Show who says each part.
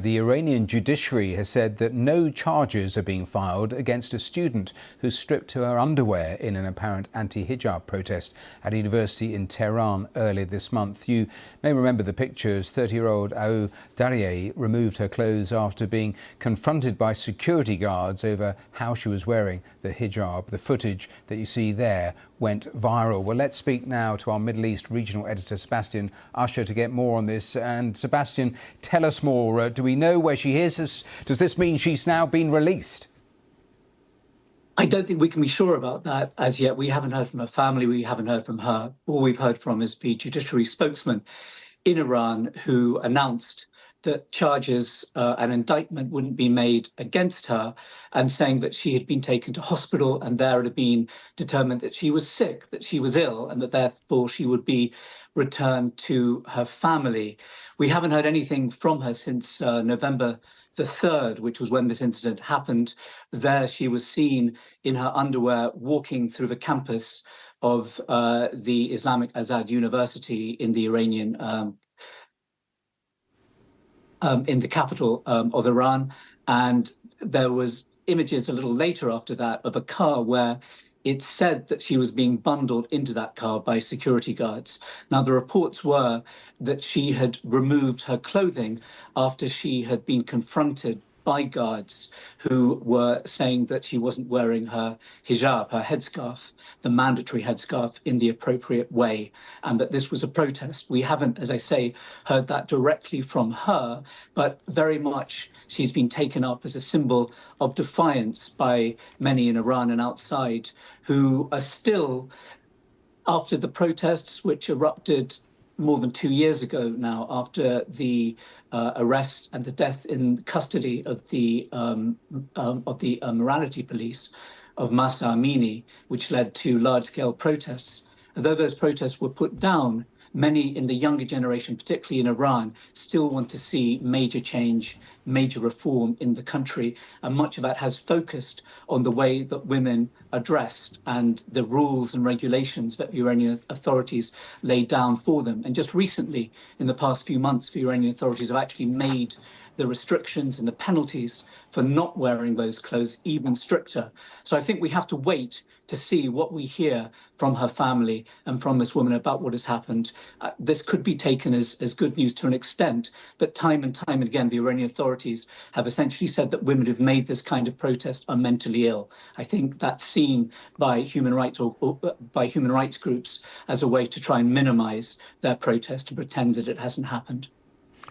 Speaker 1: The Iranian judiciary has said that no charges are being filed against a student who stripped to her underwear in an apparent anti-hijab protest at a university in Tehran earlier this month. You may remember the pictures. 30-year-old Aou Daryeh removed her clothes after being confronted by security guards over how she was wearing the hijab. The footage that you see there went viral. Well, let's speak now to our Middle East regional editor, Sebastian Usher, to get more on this. And Sebastian, tell us more. Do we know where she is? Does this mean she's now been released?
Speaker 2: I don't think we can be sure about that as yet. We haven't heard from her family. We haven't heard from her. All we've heard from is the judiciary spokesman in Iran who announced that charges and indictment wouldn't be made against her, and saying that she had been taken to hospital and there it had been determined that she was sick, that she was ill, and that therefore she would be returned to her family. We haven't heard anything from her since November the 3rd, which was when this incident happened. There she was seen in her underwear walking through the campus of the Islamic Azad University in the Iranian in the capital of Iran. And there was images a little later after that of a car where it's said that she was being bundled into that car by security guards. Now, the reports were that she had removed her clothing after she had been confronted by guards who were saying that she wasn't wearing her hijab, her headscarf, the mandatory headscarf, in the appropriate way, and that this was a protest. We haven't, as I say, heard that directly from her, but very much she's been taken up as a symbol of defiance by many in Iran and outside who are still, after the protests which erupted more than 2 years ago now, after the arrest and the death in custody of the morality police of Mahsa Amini, which led to large-scale protests. Although those protests were put down, many in the younger generation, particularly in Iran, still want to see major change, major reform in the country. And much of that has focused on the way that women are dressed and the rules and regulations that the Iranian authorities laid down for them. And just recently, in the past few months, the Iranian authorities have actually made the restrictions and the penalties for not wearing those clothes even stricter. So I think we have to wait to see what we hear from her family and from this woman about what has happened. This could be taken as good news to an extent, but time and time again, the Iranian authorities have essentially said that women who've made this kind of protest are mentally ill. I think that's seen by human rights or by human rights groups as a way to try and minimize their protest and pretend that it hasn't happened.